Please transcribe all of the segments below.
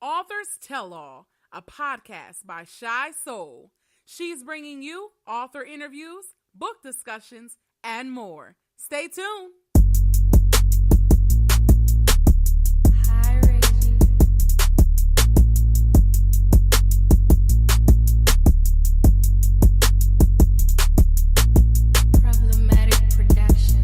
Authors Tell All, a podcast by Shy Soul. She's bringing you author interviews, book discussions, and more. Stay tuned. Hi, Reggie. Problematic Productions.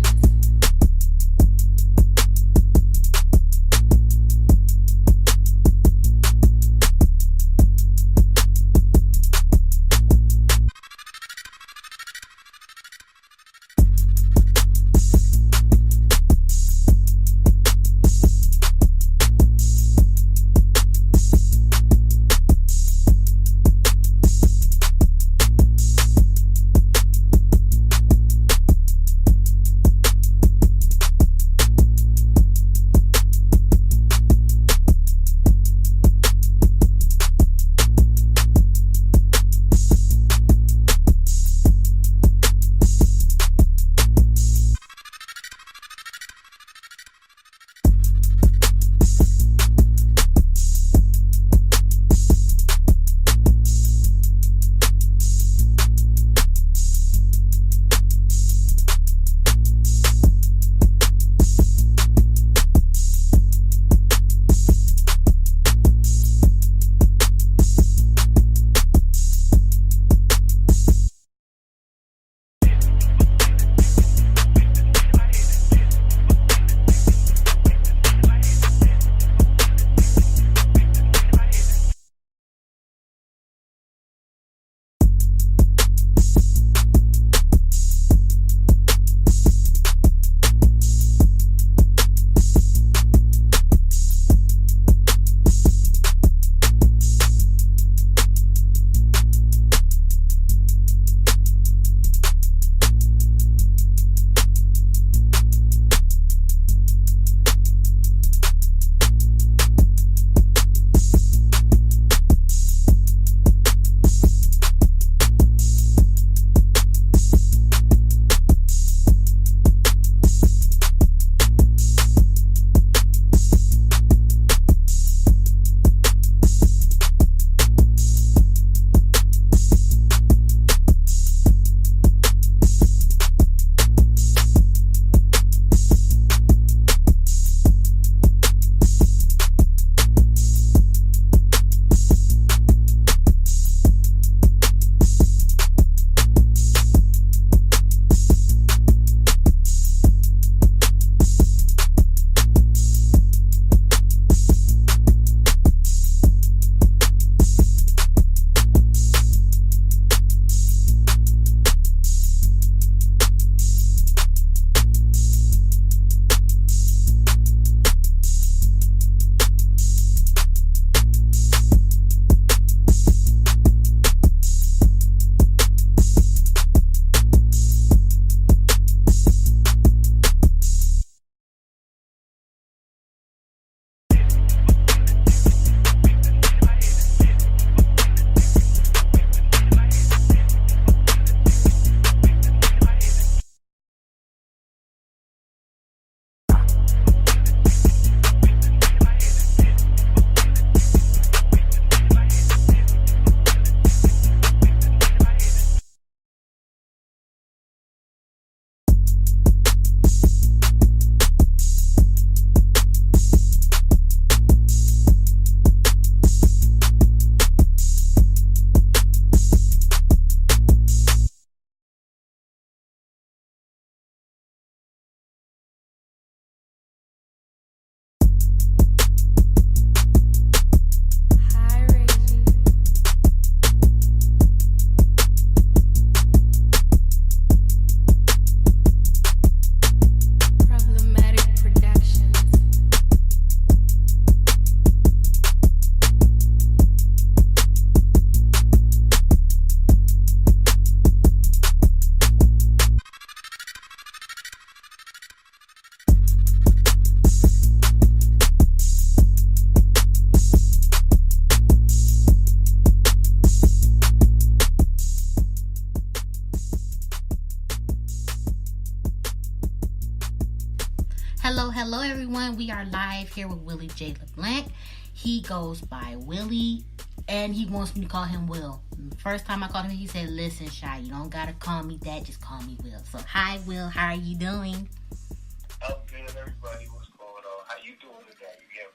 Hello everyone. We are live here with Willie J LeBlanc. He goes by Willie, and he wants me to call him Will. First time I called him, he said, "Listen, Shy, you don't gotta call me that. Just call me Will." So, hi, Will. How are you doing? I'm good, everybody. What's going on? How you doing today? Yeah.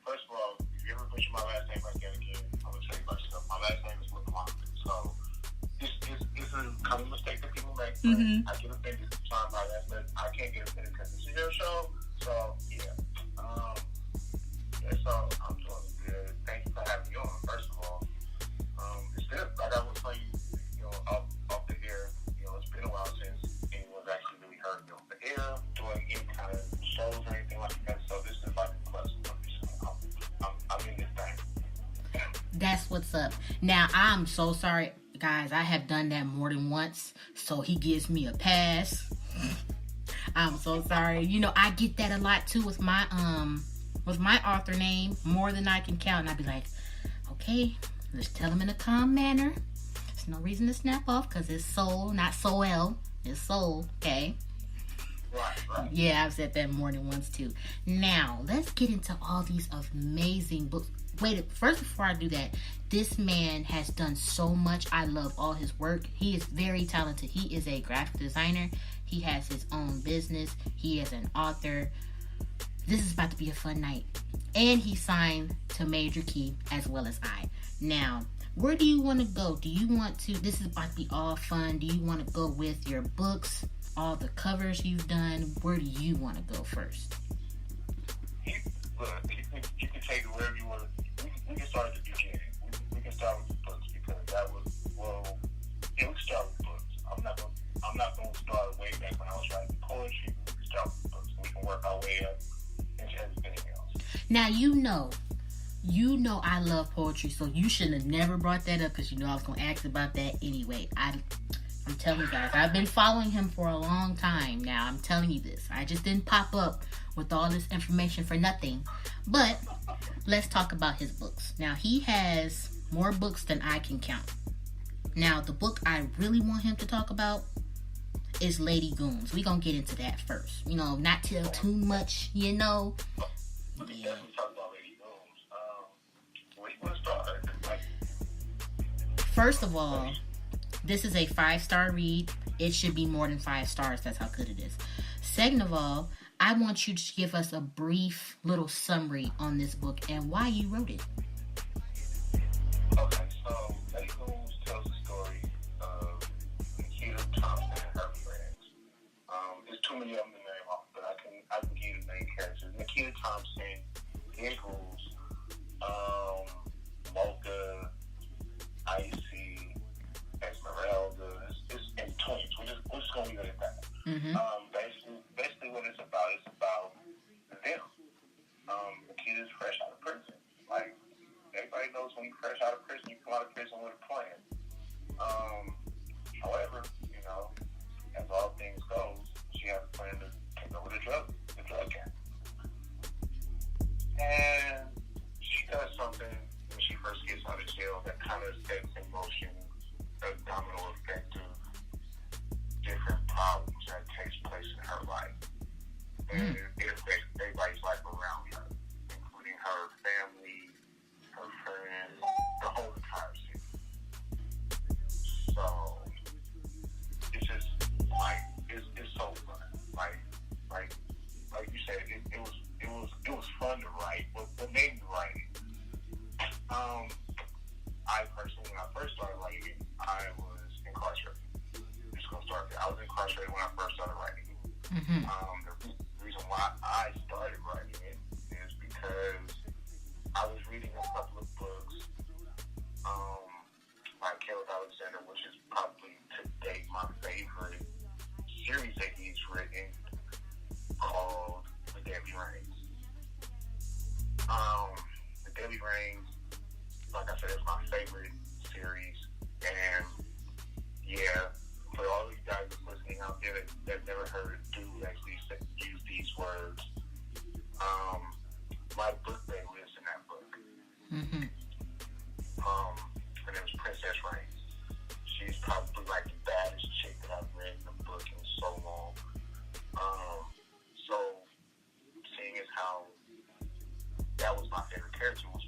First of all, if you ever mention my last name like that again, I'm gonna tell you about yourself. My last name is LeBlanc. So it's a common mistake that people make. I get offended sometimes by that, but I can't get offended because this is your show. So yeah. So I'm doing good. Thank you for having me on. First of all, it's good. Like I was telling you, off the air. It's been a while since anyone's actually really heard me on the air doing any kind of shows or anything like that. So this is like a plus for me. So I'm in this thing. That's what's up. Now, I'm so sorry, guys. I have done that more than once, so he gives me a pass. I'm so sorry. I get that a lot too with my author name, more than I can count, and I'd be like, okay, let's tell him in a calm manner. There's no reason to snap off because it's soul, not soul. It's soul, okay? Right. Yeah, I've said that more than once too. Now, let's get into all these amazing books. Wait, first before I do that, this man has done so much. I love all his work. He is very talented. He is a graphic designer. He has his own business. He is an author. This is about to be a fun night. And he signed to Major Key as well as I. Now, where do you want to go? Do you want to, this is about to be all fun. Do you want to go with your books, all the covers you've done? Where do you want to go first? You can take it wherever you want to. We can start at the beginning. We can start with the books because that was, we can start with books. I'm not going to start way back when I was writing poetry. We can start with books. We can work our way up into everything else. Now, I love poetry, so you shouldn't have never brought that up because I was going to ask about that anyway. I'm telling you guys, I've been following him for a long time now. I'm telling you this. I just didn't pop up with all this information for nothing. But let's talk about his books. Now, he has more books than I can count. Now, the book I really want him to talk about is Lady Goons. We're going to get into that first. Not tell too much, We can definitely talk about Lady Goons. Where you want to start? First of all, this is a 5-star read. It should be more than 5 stars. That's how good it is. Second of all, I want you to give us a brief little summary on this book and why you wrote it. Okay, so Lady Goons tells the story of Nikita Thompson and her friends. There's too many of them to name off, but I can give you the main characters. Nikita Thompson, Giggles, Mocha, Icy, Esmeralda. It's in twins. We're just going to leave it at that. Basically what it's about them. Nikita's fresh out of prison. Like, everybody knows when you're fresh out of prison, you come out of prison with a plan. However, as all things go, she has a plan to take over the drug gang. And she does something when she first gets out of jail that kind of sets in motion a domino effect of different problems that takes place in her life. And it affects everybody's life around her, including her family, her friends, the whole entire city. So it's just it's so fun. Like you said, it was fun to write. What made me write it? I personally, when I first started writing it, I was incarcerated. I'm just gonna start there. I was incarcerated when I first started writing it. The reason why I started writing it is because I was reading a couple of books by Caleb Alexander, which is probably to date my favorite series that he's written, called The Deadly Reigns. The Deadly Reigns, like I said, is my favorite series, and yeah, for all of you guys listening out there that never heard a dude actually use these words, my book bag lives in that book. Her name is Princess Reigns. She's probably like the baddest chick that I've read in the book in so long. So seeing as how that was my favorite character was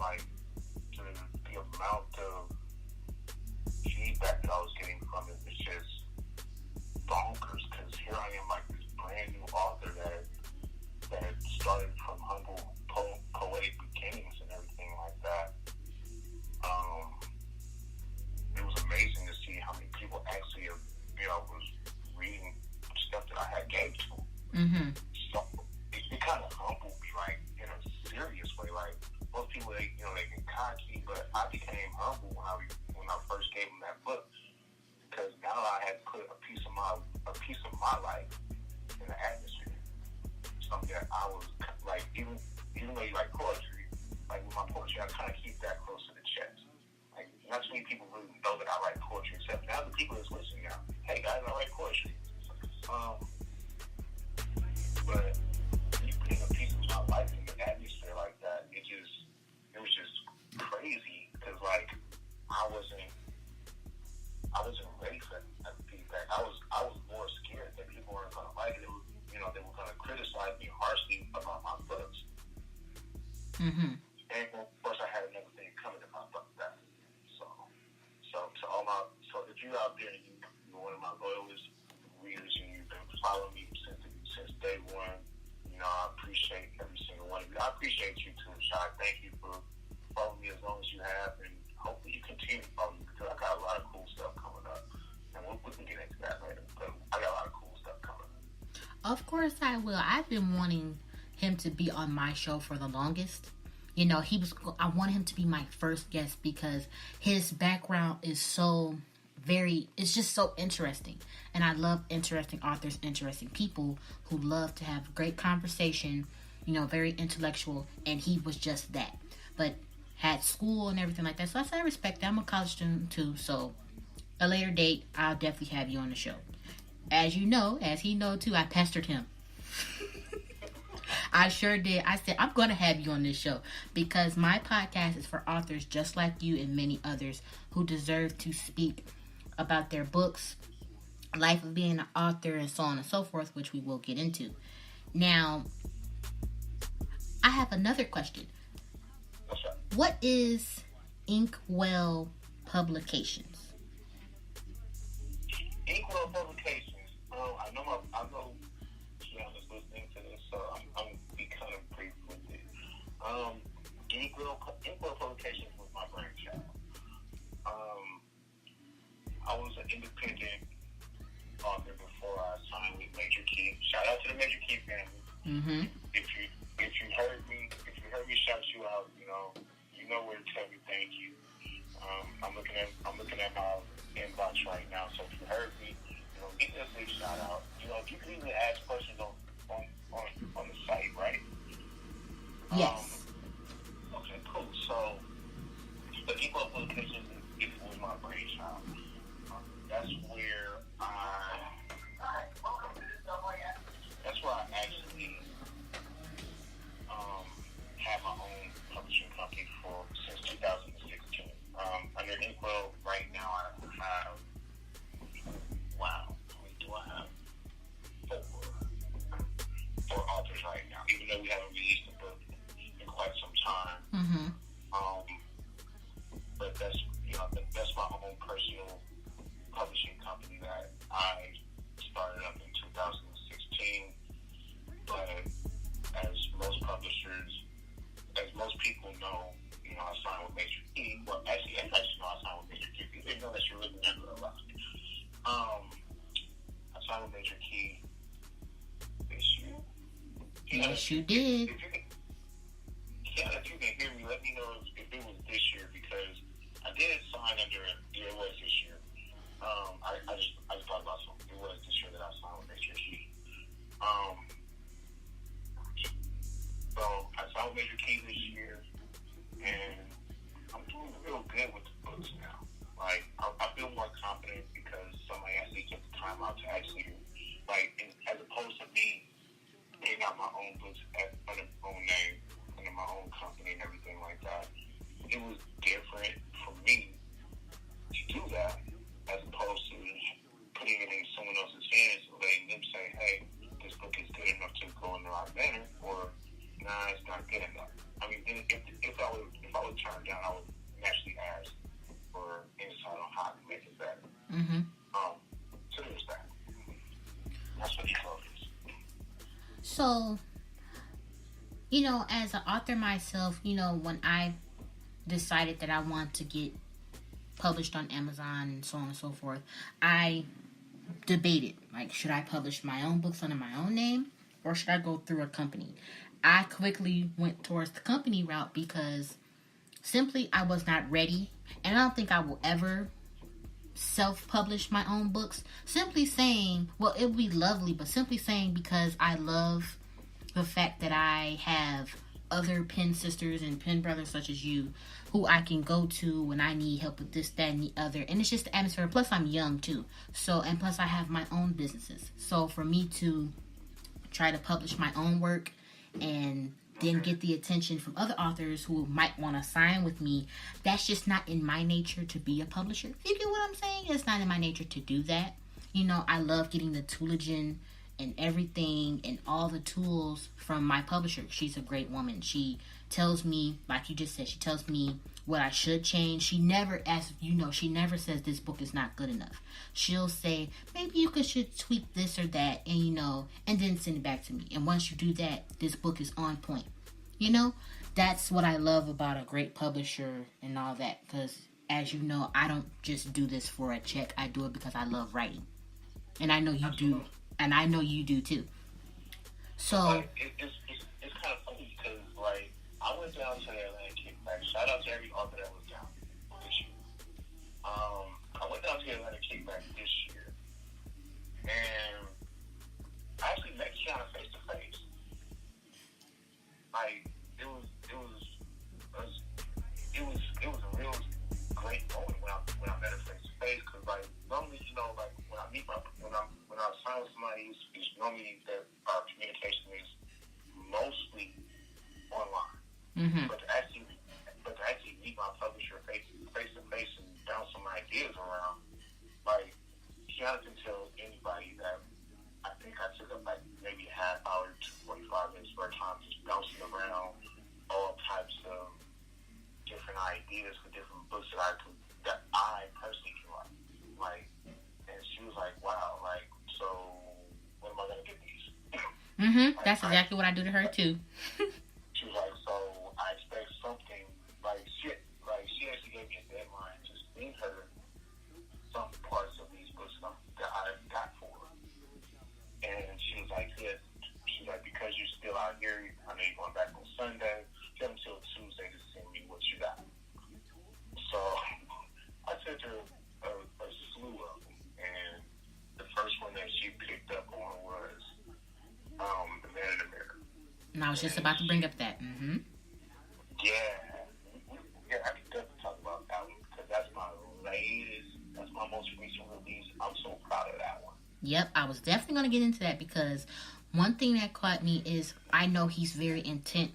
like the amount of feedback that I was getting from it was just bonkers. Because here I am, like this brand new author that started from humble poetic beginnings and everything like that. It was amazing to see how many people actually, was reading stuff that I had gave to them. Mm-hmm. So it kind of humbled me, like in a serious way. Like most people, they get cocky, but I became humble when I first gave them that book, because now I had put a piece of my life in the atmosphere. Something that I was like, even though you like poetry, like with my poetry, I kind of keep that close to the chest. Like, not too many people really know that I write poetry, except now the people that's listening now. Hey guys, I write poetry. But you putting a piece of my life in the atmosphere like that, it was just crazy, because like I wasn't ready for that feedback. I was more scared that people weren't gonna like it. They were gonna criticize me harshly about my books. Mm-hmm. And of course, I had another thing coming about that. So if you're out there and you're one of my loyalist readers and you've been following me since day one, I appreciate every single one of you. I appreciate you too, Shy. Thank you for following me as long as you have, and hopefully you continue to follow me, because I got a lot of cool stuff coming up. And we can get into that later, but I got a lot of cool stuff coming up. Of course I will. I've been wanting him to be on my show for the longest. I wanted him to be my first guest because his background is it's just so interesting. And I love interesting authors, interesting people who love to have great conversation, very intellectual, and he was just that. But had school and everything like that. So I said, I respect that. I'm a college student too, so a later date, I'll definitely have you on the show. As you know, as he know too, I pestered him. I sure did. I said, I'm going to have you on this show because my podcast is for authors just like you and many others who deserve to speak about their books, life of being an author, and so on and so forth, which we will get into. Now, I have another question. What is Inkwell Publications? Inkwell Publications. I know Kiana's listening to this, so I'm be kind of brief with it. Inkwell Publications was my brainchild. I was an independent author before I signed with Major Key. Shout out to the Major Key family. Mm-hmm. If you heard me shout you out, you know where to tell me thank you. I'm looking at my inbox right now, so if you heard me, give me a big shout out. If you can even ask questions on the site, right? Yes. Okay, cool. So the Inkwell Publications was my brainchild. That's where I actually had my own publishing company since 2016. Under Inkwell right now I have four authors right now, even though we haven't released the book in quite some time. Mm-hmm. But that's my own personal publishing company that I started up in 2016. But as most people know, I signed with Major Key. Well, actually, I signed with Major Key. They know that you're living under a rock. I signed with Major Key this year. Yes, you did. If you can hear me, let me know if it was this year, because I did sign under it. Yeah, it was this year. I just thought about something. It was this year that I signed with Major Key. So I signed with Major Key this year, and I'm doing real good with the books now. Like, I feel more confident because somebody actually took the time out to actually, as opposed to me getting out my own books under my own name, under my own company and everything like that. It was different for me to do that as opposed to putting it in someone else's hands and letting them say, hey, this book is good enough to go in the right manner, or nah, it's not good enough. I mean, if I was would turn it down. I would naturally ask for insight on how to make it better. So there's that. That's what he told us. So, as an author myself, when I decided that I want to get published on Amazon and so on and so forth, I debated, like, should I publish my own books under my own name or should I go through a company? I quickly went towards the company route because simply I was not ready, and I don't think I will ever self-publish my own books. Simply saying, well, it would be lovely, but simply saying because I love the fact that I have other pen sisters and pen brothers such as you who I can go to when I need help with this, that, and the other. And it's just the atmosphere. Plus, I'm young, too. And plus, I have my own businesses. So, for me to try to publish my own work and then get the attention from other authors who might want to sign with me, that's just not in my nature to be a publisher. You get what I'm saying? It's not in my nature to do that. I love getting the toolage and everything and all the tools from my publisher. She's a great woman. She tells me, like you just said, she tells me what I should change. She never asks, she never says this book is not good enough. She'll say, maybe you should tweak this or that, and and then send it back to me. And once you do that, this book is on point. That's what I love about a great publisher and all that. Because, as you know, I don't just do this for a check. I do it because I love writing. And I know you do. And I know you do, too. So... Like, it's kind of funny because, like, I went down to the Atlanta Kickback. Shout out to every author that was down this year. I went down to the Atlanta Kickback this year. And I actually met Kiana face to face. Like, it was a real great moment when I met her face to face. Because, like, normally, like, when I sign with somebody, it's normally that our communication is mostly online. Mm-hmm. But to actually meet my publisher face to face and bounce some ideas around, like, Kiana can tell anybody that I think I took up like maybe a half hour to 45 minutes of our time just bouncing around all types of different ideas for different books that I personally can write. Like, and she was like, wow, like, so when am I going to get these? Mm-hmm. That's exactly what I do to her, too. She was like, so I expect something, like, she actually gave me a deadline to send her some parts of these books that I got for her. And she was like, yes, she's like, because you're still out here, I know you're going back on Sunday, you have until Tuesday to send me what you got. So I sent her a slew of them, and the first one that she picked up on was The Man in the Mirror. And I was just about to bring up that. Mm-hmm. Yeah, I can definitely talk about that one because that's my most recent release. I'm so proud of that one. Yep, I was definitely going to get into that because one thing that caught me is I know he's very intent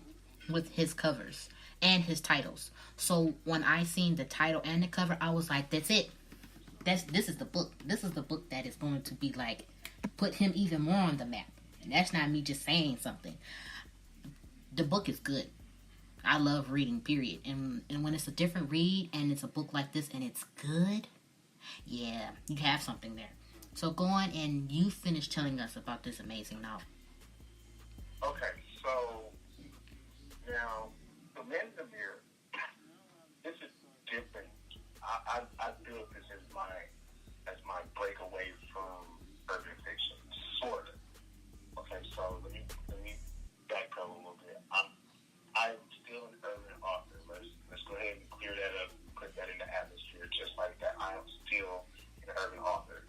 with his covers and his titles. So when I seen the title and the cover, I was like, that's it. This is the book. This is the book that is going to be like, put him even more on the map. And that's not me just saying something. The book is good. I love reading, period. And when it's a different read and it's a book like this and it's good, yeah, you have something there. So go on and you finish telling us about this amazing novel. Okay, so now The Man in the Mirror, this is different. I feel this as my breakaway from urban fiction, sort of. Okay, so let me backpedal a little bit. I'm still an urban author. Let's go ahead and clear that up, put that in the atmosphere, just like that. I am still an urban author.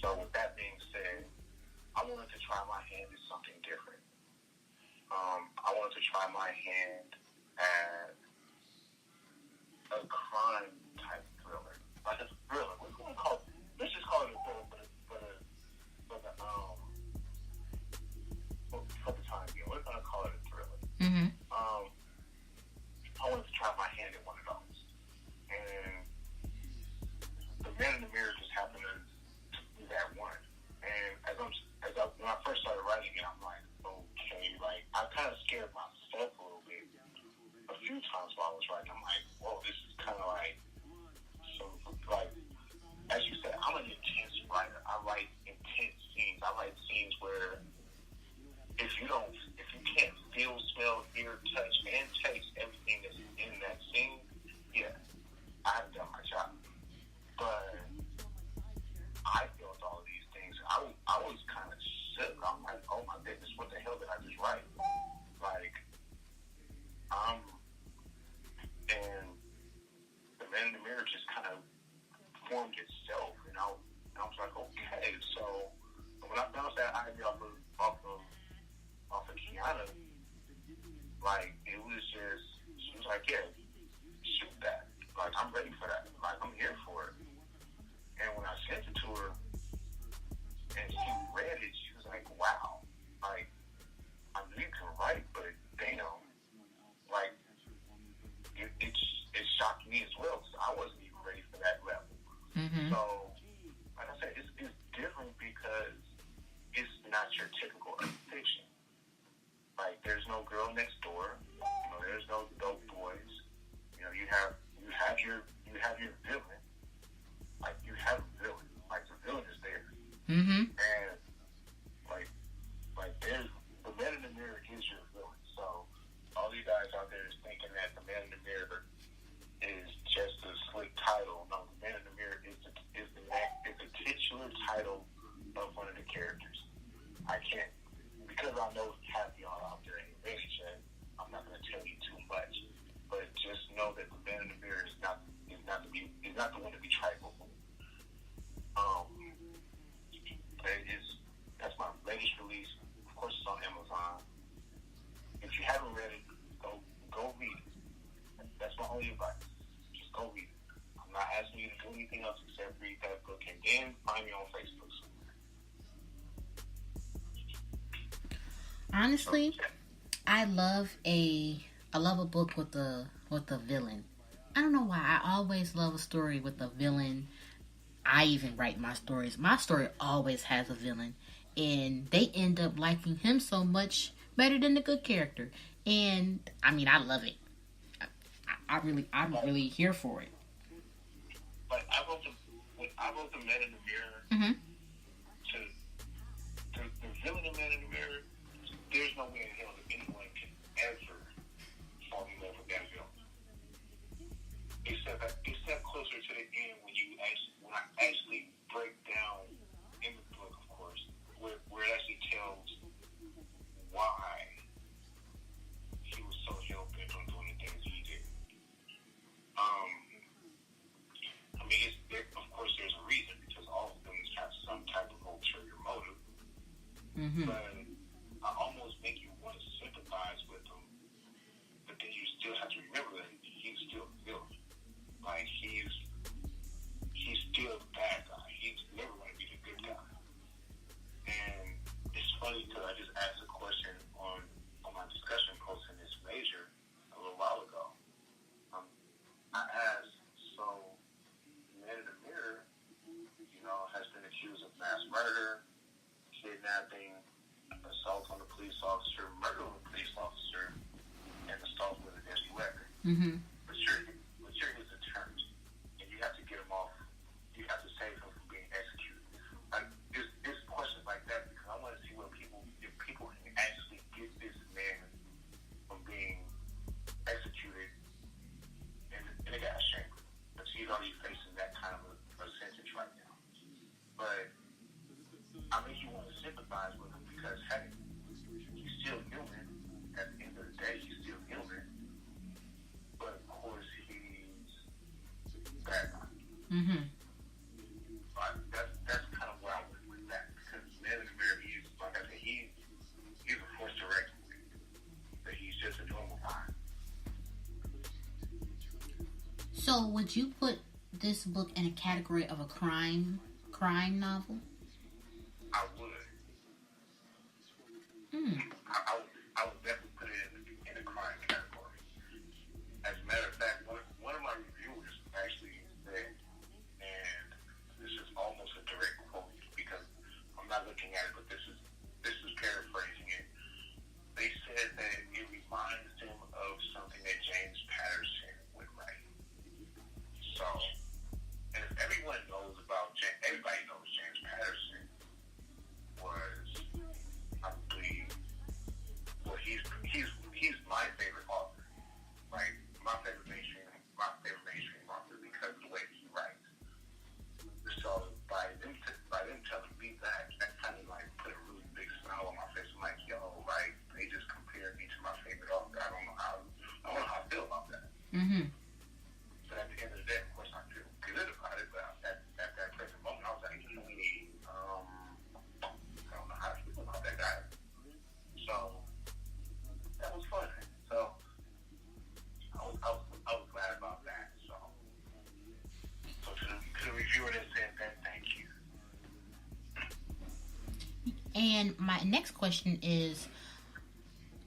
So with that being said, I wanted to try my hand at something different. I wanted to try my hand at a crime type thriller, like a thriller. Let's just call it a thriller for the time being. We're gonna call it a thriller. Mm-hmm. I wanted to try my hand at one of those, and The Man in the Mirror just happened to be that one. And when I first started writing it, I'm like, okay, like I kind of scared myself a little bit times while I was writing. I'm like, whoa, this is kind of like, so, like, as you said, I'm an intense writer. I write intense scenes. I write scenes where if you can't feel, smell, hear, touch, and taste everything that's in that scene, yeah, I have done my job. But I felt all of these things. I was kind of shook. I'm like, oh my goodness, what the hell did I just write? Like, and the Man in the Mirror just kind of formed itself, and I was like, okay. So when I bounced that idea off of Kiana, like, it was just, she was like, yeah, shoot that. Like, I'm ready for that. Like, I'm here for it. And when I sent it to her, and she read it, she was like, wow. Like, I knew you can write, but damn. Like, it shocked me as well, because I wasn't even ready for that level. Mm-hmm. So, like I said, it's different because it's not your typical fiction. Like, there's no girl next door. You know, there's no dope boys. You know, you have your villain. Like, you have a villain. Like, the villain is there. Mm-hmm. And like there's the Man in the Mirror is your villain. So all you guys out there is thinking that the Man in the Mirror is just a slick title. No, the Man in the Mirror is the titular title of one of the characters. I can't, because I know half y'all out there ain't ready yet, I'm not going to tell you too much. But just know that the Man in the Mirror is not the one to be trifled with. That's my latest release. Of course, it's on Amazon. If you haven't read it, go read it. That's my only advice. Just go read it. I'm not asking you to do anything else except read that book, and then find me on Facebook somewhere. Honestly, I love a book with a villain. I don't know why. I always love a story with a villain. I even write my stories. My story always has a villain, and they end up liking him so much better than the good character. And I mean, I love it. I'm really here for it. Like, when I wrote the Man in the Mirror, Mm-hmm. to the villain of Man in the Mirror, there's no way in hell that anyone can ever fall in love with that villain. Except closer to the end when I actually break down in the book, of course, where it actually tells why he was so hell bent on doing the things he did. I mean, of course, there's a reason, because all of them have some type of ulterior motive. Mm-hmm. But I almost make you want to sympathize with him, but then you still have to remember that he's still a villain. Like, he's still the bad guy. He's never going to be the good guy. And it's funny because I just asked a question on my discussion post in this major a little while ago. I asked, so Man in the Mirror, has been accused of mass murder, kidnapping, assault on a police officer, murder of a police officer, and assault with a deadly weapon. Mm-hmm. But you're his attorney, and you have to get him off. You have to save him from being executed. Like, it's questions like that, because I want to see if people can actually get this man from being executed in a gas chamber. But he's already facing that kind of a sentence right now. But I mean, you want to sympathize with him because, hey, he's still human. At the end of the day, he's still human. But of course, he's bad guy. Mm-hmm. But that's kind of where I went with that, because Man in the Mirror, he's, like I said, he's a force to reckon with. But he's just a normal guy. So, would you put this book in a category of a crime novel? I would. I would definitely put it in a crime category. As a matter of fact, one of my reviewers actually said, and this is almost a direct quote because I'm not looking at it, but this is paraphrasing it. They said that it reminds them of something that James Patterson Mm-hmm. But at the end of the day, of course, I feel good about it. But at that present moment, I was like, I don't know how to feel about that guy. So that was fun. So I was glad about that. So to the reviewer that said that, thank you. And my next question is,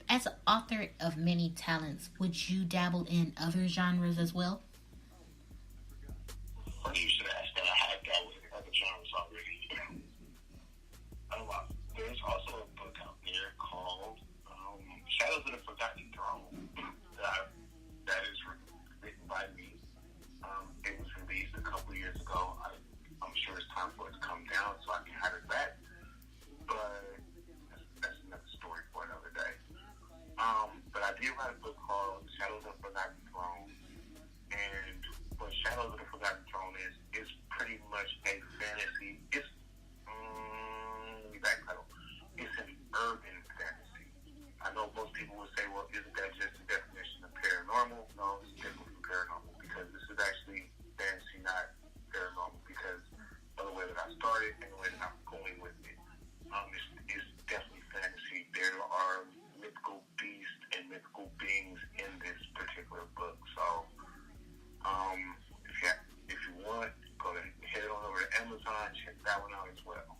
as an author of many talents, would you dabble in other genres as well? Funny you should ask that. I had that with other genres already. There's also a book out there called Shadows of the Forgotten Throne that is written by me. It was released a couple years ago. I'm sure it's time for it to come down so I can have it back. But that's another story for another day. But I did write a book called Shadows of the Forgotten Throne. And what Shadows of the Forgotten Throne is pretty much a fantasy. It's, let me backpedal. It's an urban fantasy. I know most people would say, well, isn't that just the definition of paranormal? No, it's different from paranormal because this is actually fantasy, not paranormal, because of the way that I started and the way that I'm going with it. It's definitely fantasy. There are mythical beasts and mythical beings in this particular book. So, if you want, go ahead, head on over to Amazon, check that one out as well.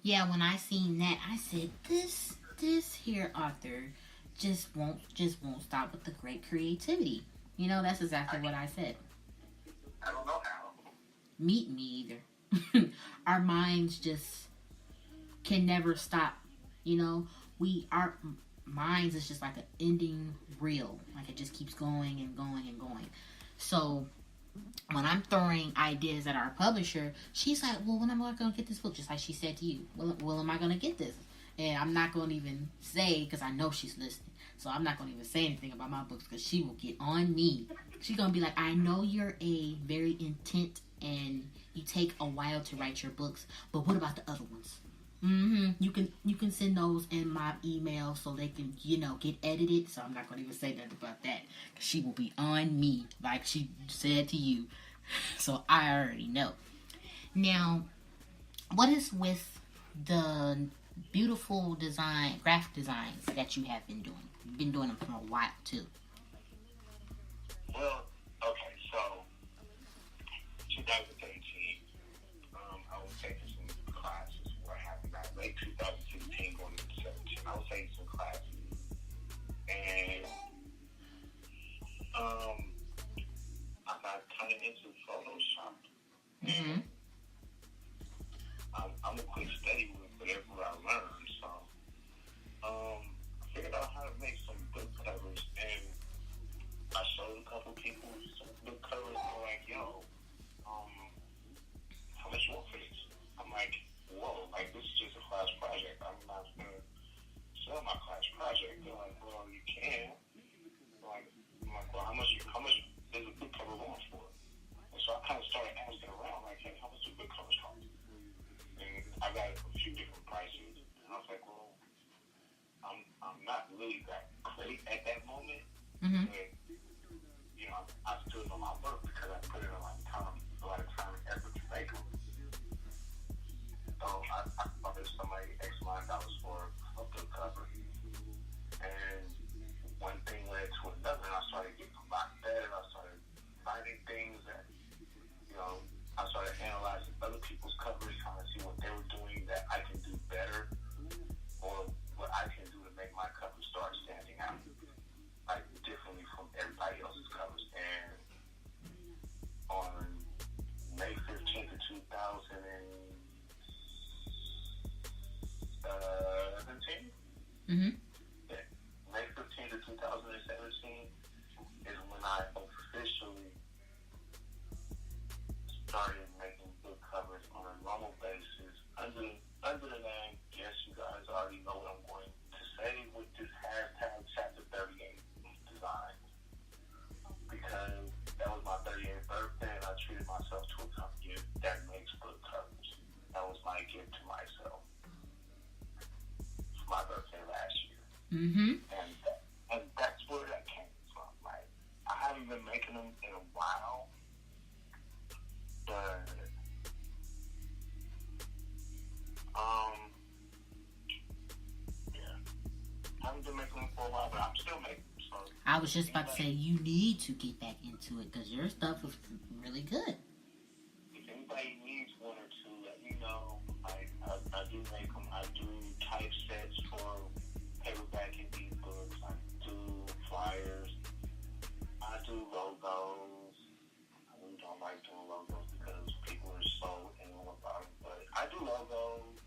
Yeah, when I seen that, I said, this here author just won't stop with the great creativity. You know, that's exactly what I said. I don't know how. Me either. Our minds just can never stop. You know, our minds is just like an ending reel. Like it just keeps going and going and going. So when I'm throwing ideas at our publisher, she's like, well, when am I going to get this book? Just like she said to you. Well, am I going to get this? And I'm not going to even say, because I know she's listening. So I'm not going to even say anything about my books because she will get on me. She's going to be like, I know you're a very intent and you take a while to write your books, but what about the other ones? You can send those in my email so they can, get edited. So I'm not going to even say nothing about that. She will be on me like she said to you. So I already know. Now, what is with the beautiful graphic designs that you have been doing? You've been doing them for a while too. Well, okay, so 2013, I was taking some classes where I happened that late 2016 going into 17. I was taking some classes, and I got kind of into Photoshop. Mm-hmm. I'm a quick study with whatever I learned, so I figured out how to make some book covers, and I showed a couple people some book covers, and they're like, yo, how much you want for this? I'm like, whoa, like this is just a class project. I'm not going to sell my class project. They're like, well, you can. I'm like, well, how much is a book cover going for? And so I kind of started asking around, like, hey, how much do book covers cost? And I got a few different prices, and I was like, well, I'm not really that great at that moment, Mm-hmm. but I stood on my work because I put in a lot of time and effort to make them. So I offered somebody X amount of dollars for a book cover, and one thing led to another, and I started getting a lot better. I started finding things that I started analyzing other people's covers, trying to see what they were doing that I can do better, or what I can do to make my cover start standing out, like differently from everybody else's covers. And on May 15th of 2017, Mm-hmm. yeah, May 15th of 2017 is when I officially started making book covers on a normal basis under the name. Yes, you guys already know what I'm going to say with this hashtag Chapter 38 design, because that was my 38th birthday, and I treated myself to a company that makes book covers. That was my gift to myself for my birthday last year, Mm-hmm. and that's where that came from. I was just about to say, you need to get back into it because your stuff was really good. If anybody needs one or two, let me know. I do make them. I do typesets for paperback and ebooks. I do flyers. I do logos. I really don't like doing logos because people are so anal about it. But I do logos.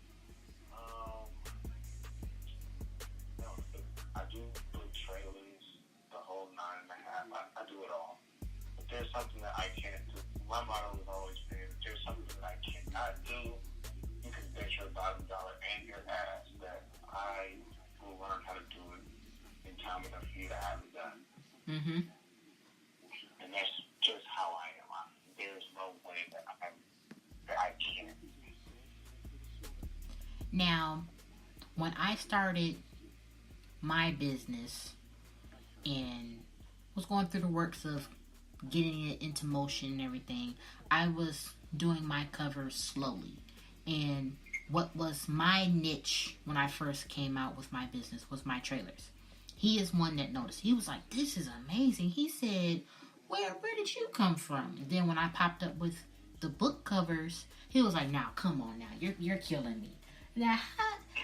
I do book trailers, the whole 9.5. I do it all. If there's something that I can't do, my motto has always been, if there's something that I cannot do, you can bet your bottom dollar and your ass that I will learn how to do it in time enough for you to have it done. Mm-hmm. And that's just how I am. There's no way that I can't. Now, when I started my business and was going through the works of getting it into motion and everything, I was doing my covers slowly. And what was my niche when I first came out with my business was my trailers. He is one that noticed. He was like, this is amazing. He said, where did you come from? And then when I popped up with the book covers, he was like, now, come on now. You're killing me. Now,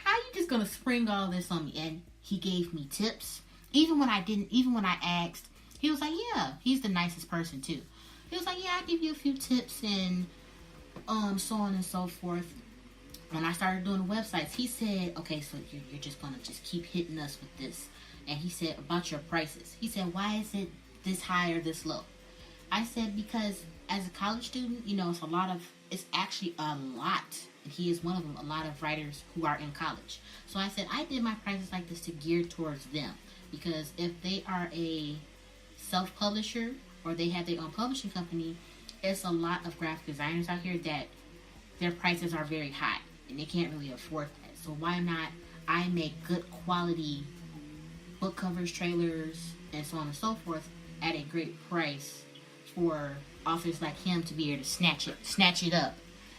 how you just going to spring all this on me? And he gave me tips. Even when I asked, he was like, yeah, he's the nicest person too. He was like, yeah, I'll give you a few tips and so on and so forth. When I started doing the websites, he said, okay, so you're just going to just keep hitting us with this. And he said, about your prices. He said, why is it this high or this low? I said, because as a college student, it's actually a lot. And he is one of them, a lot of writers who are in college. So I said, I did my prices like this to gear towards them. Because if they are a self-publisher or they have their own publishing company, it's a lot of graphic designers out here that their prices are very high. And they can't really afford that. So why not I make good quality book covers, trailers, and so on and so forth at a great price for authors like him to be able to snatch it up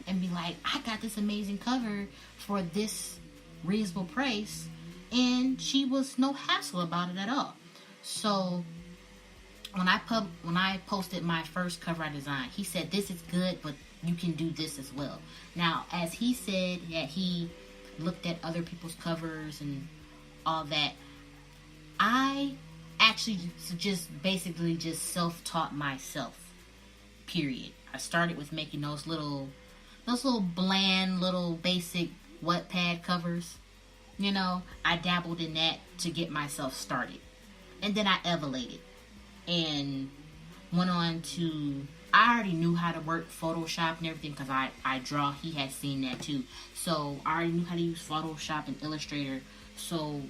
and be like, I got this amazing cover for this reasonable price, and she was no hassle about it at all. So when I posted my first cover I designed, he said, this is good, but you can do this as well. Now, as he said that he looked at other people's covers and all that, I actually just self-taught myself, period. I started with making those little bland, little basic Wattpad covers. I dabbled in that to get myself started. And then I elevated and went on to, I already knew how to work Photoshop and everything because I draw. He had seen that too. So I already knew how to use Photoshop and Illustrator. So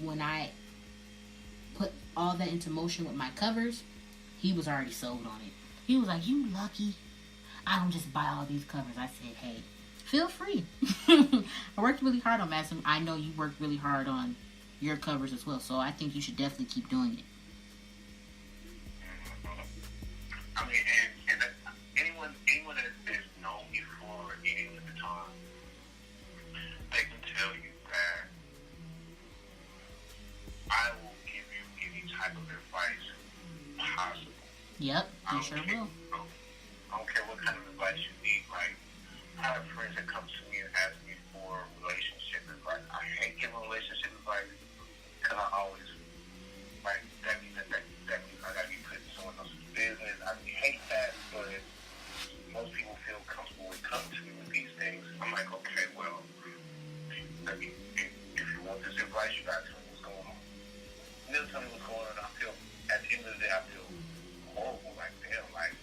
when I put all that into motion with my covers, he was already sold on it. He was like, you lucky I don't just buy all these covers. I said, hey, feel free. I worked really hard on that. I know you worked really hard on your covers as well, so I think you should definitely keep doing it. I mean, and anyone that has known me for any of the time, they can tell you that I will give you any type of advice possible. Yep, you sure will. I don't care what kind of advice you need. Like, I have friends that come to me and ask me for relationship advice. I hate giving relationship advice because I always, like, that means I gotta be putting someone else's business. I hate that, but most people feel comfortable with coming to me with these things. I'm like, okay, well, I mean, if you want this advice, you gotta tell me what's going on. And they'll tell me what's going on, and at the end of the day, I feel horrible, like, damn, like,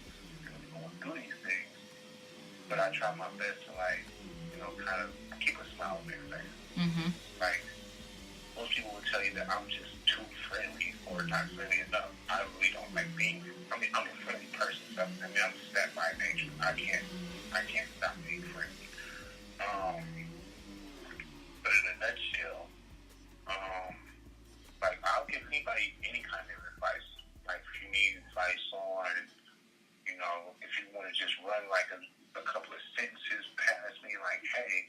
going through these things. But I try my best to, like, kind of keep a smile on their face. Mm-hmm. Like, most people will tell you that I'm just too friendly or not friendly enough. I really don't like being. I mean, I'm a friendly person. So, I mean, I'm just that by nature. I can't stop being friendly. But in a nutshell, like, I'll give anybody any kind of advice. Like, if you need advice on, if you want to just run like a couple of sentences past me, like, hey,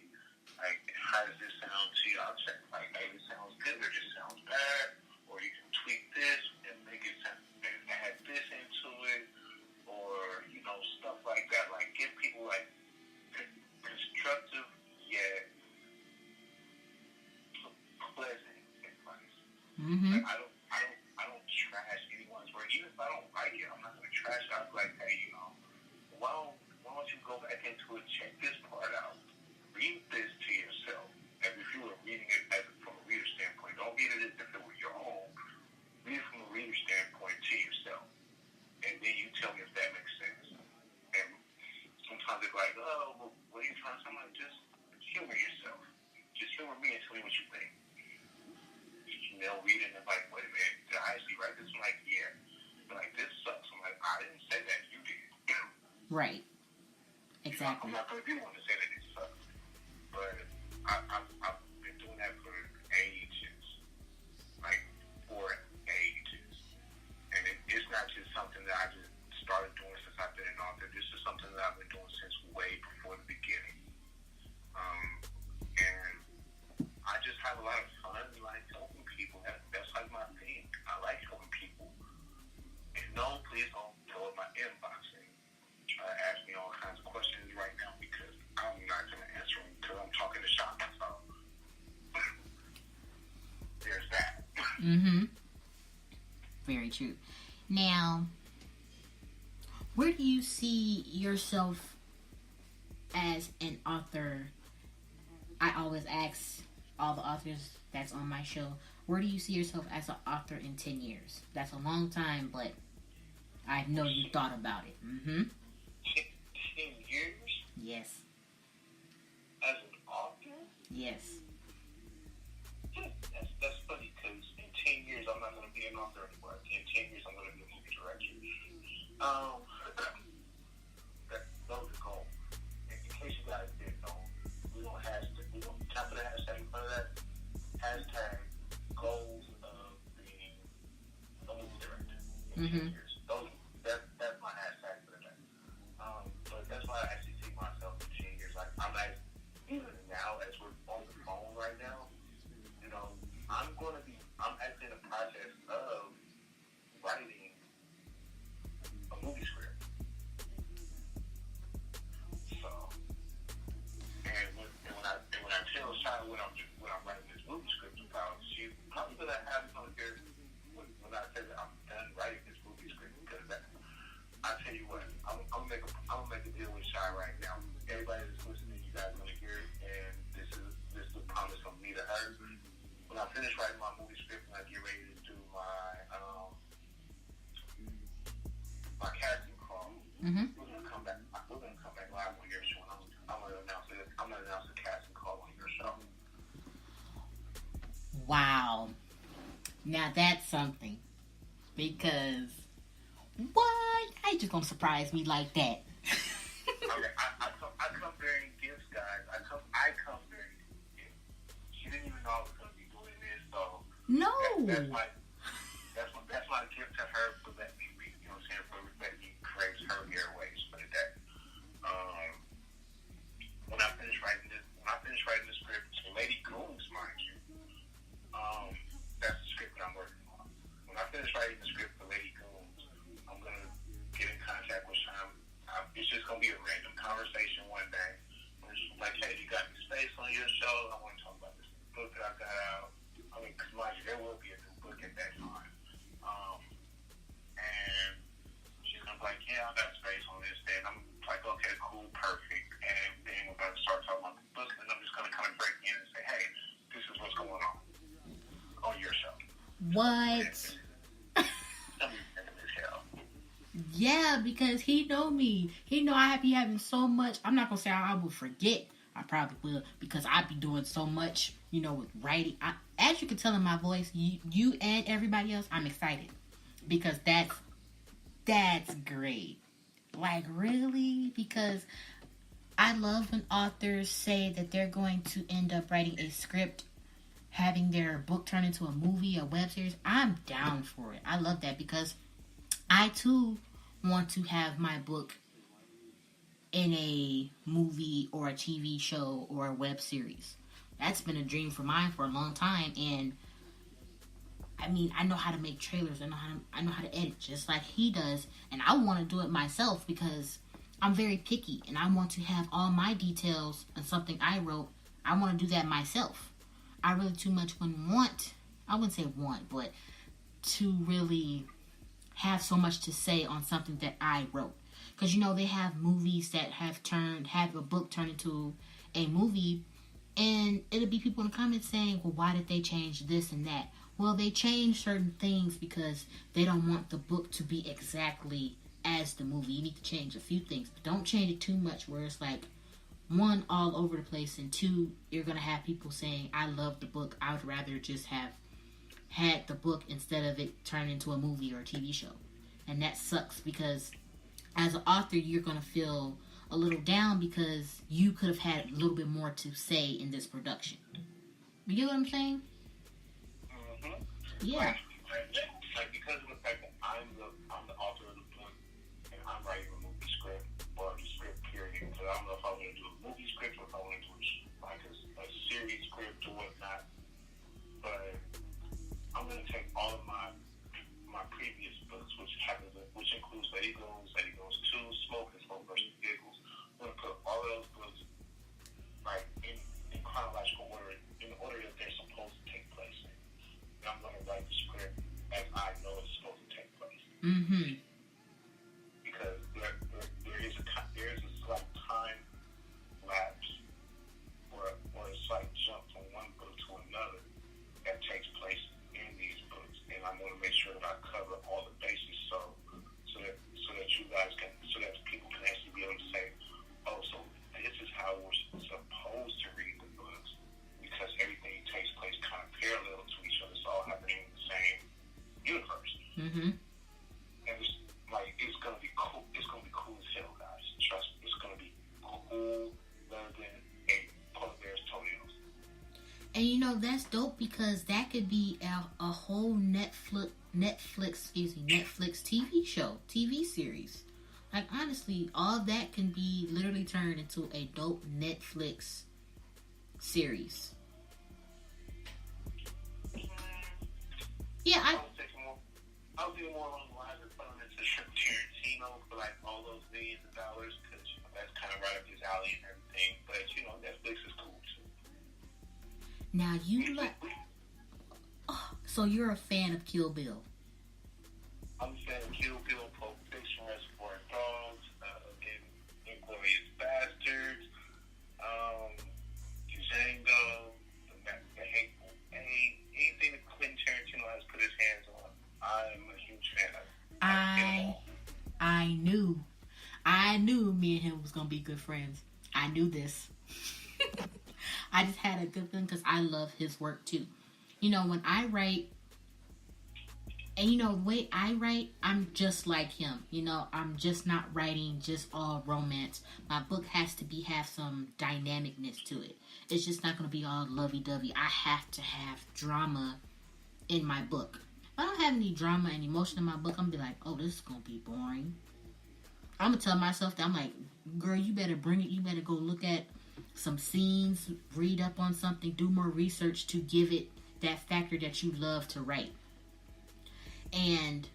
like, how does this sound to you? I'll check, like, hey, this sounds good, or this sounds bad, or you can tweak this and make it Right. I'm Exactly. not going to be one to say that it sucks, but I've been doing that for ages, like for ages, and it's not just something that I just started doing since I've been an author. This is something that I've been doing since way before the beginning, and I just have a lot of fun, like helping people. That's like my thing. I like helping people. And no, please don't go in my inbox and try to ask me all kinds of questions right now because I'm not going to answer them because I'm talking to shop. So there's that. Mm-hmm. Very true. Now, where do you see yourself as an author? I always ask all the authors that's on my show, where do you see yourself as an author in 10 years? That's a long time, but I know you thought about it. Mm-hmm. 10 years? Yes. As an author? Yes. That's funny because in 10 years I'm not going to be an author anymore. In 10 years I'm going to be a movie director. Those are goals. In case you guys didn't know, we don't top of the hashtag in front of that hashtag goals of being a movie director in 10 years. That's my hashtag for that. But that's why I actually see myself in 10 years. Like even now as we're on the phone right now, I'm actually in the process of writing a movie script. So, and when I tell Shai what I'm writing this movie script about, she's probably gonna have it on here when I say that I'm done writing this movie script because I tell you what, I'm gonna make a deal with Shai right now. Everybody that's listening, you guys are gonna hear it, and this is the promise from me to her. When I finish writing my movie script and I get ready to do my casting call, we're gonna come back live on your show. I'm gonna announce the casting call on your show. Wow. Now that's something. Because what? How you just gonna surprise me like that? Okay, I come bearing gifts, guys. I come bearing gifts. She didn't even know I was gonna be doing this, so No. that's my gift to her for letting me read. You know what I'm saying? For letting me grace her airways for the day. When I finish writing this script, Lady Goons, mind you, that's the script that I'm working on. When I finish writing the script for Lady Goons, I'm gonna get in contact with Sean. It's just gonna be a random conversation one day. I'm just like, hey, you got any space on your show? I want to talk about this book that I got out. I mean, because mind you, there will be a new book at that time. And she's gonna be like, yeah, I got space on this day. And I'm like, okay, cool, perfect. And then we're gonna start talking about the book, and I'm just gonna kind of break in and say, hey, this is what's going on your show. What? Yeah, because he know me. He know I be having so much. I'm not gonna say I will forget. I probably will because I be doing so much, with writing. As you can tell in my voice, you and everybody else, I'm excited because that's great. Like really, because I love when authors say that they're going to end up writing a script, having their book turn into a movie, a web series. I'm down for it. I love that because I too want to have my book in a movie or a TV show or a web series. That's been a dream for mine for a long time, and I mean, I know how to make trailers. I know how to edit just like he does, and I want to do it myself because I'm very picky and I want to have all my details on something I wrote. I want to do that myself. I really too much I wouldn't say want, but to really have so much to say on something that I wrote. Because, they have movies that have a book turn into a movie, and it'll be people in the comments saying, well, why did they change this and that? Well, they changed certain things because they don't want the book to be exactly as the movie. You need to change a few things, but don't change it too much where it's like, one, all over the place, and two, you're going to have people saying, I love the book. I would rather just have had the book instead of it turn into a movie or a TV show. And that sucks because as an author, you're going to feel a little down because you could have had a little bit more to say in this production. You get what I'm saying? Mm-hmm. Yeah. Like because of the fact that I'm the author of the book and I'm writing a movie script or the script period. So I don't know if I want to do a movie script or if I want to do like a series script or whatnot. But I'm going to take all of my previous books, which includes Lady Goes 2, Smoke, and Smoke vs. Giggles. I'm going to put all of those books like in chronological order, in the order that they're supposed to take place in. And I'm going to write the script as I know it's supposed to take place. Mm-hmm. Because there is a slight time lapse or a slight jump from one book to another that takes place in these books, and I'm going to make sure that I cover all the bases so that you guys so that people can actually be able to say, oh, so this is how we're supposed to read the books, because everything takes place kind of parallel to each other. It's all happening in the same universe. Mm-hmm. And it's going to be cool. It's going to be cool as hell, guys. Trust me. It's going to be cool rather than a polar bear's toenails. And that's dope because that could be a whole Netflix TV series. Like honestly, all that can be literally turned into a dope Netflix series. Yeah, I was thinking more along the lines of putting it to Tarantino for like all those millions of dollars because that's kind of right up his alley and everything. But Netflix is cool too. Now you like. Oh, so you're a fan of Kill Bill? I'm a fan of Kill Bill, Pulp Fiction, Reservoir Dogs, Inglourious Bastards, Django, The Hateful Eight, anything that Quentin Tarantino has put his hands on. I'm a huge fan of it. I knew me and him was gonna be good friends. I knew this. I just had a good feeling because I love his work too. When I write, and the way I write, I'm just like him. I'm just not writing just all romance. My book has to have some dynamicness to it. It's just not going to be all lovey-dovey. I have to have drama in my book. If I don't have any drama and emotion in my book, I'm going to be like, oh, this is going to be boring. I'm going to tell myself that. I'm like, girl, you better bring it. You better go look at some scenes, read up on something, do more research to give it that factor that you love to write. And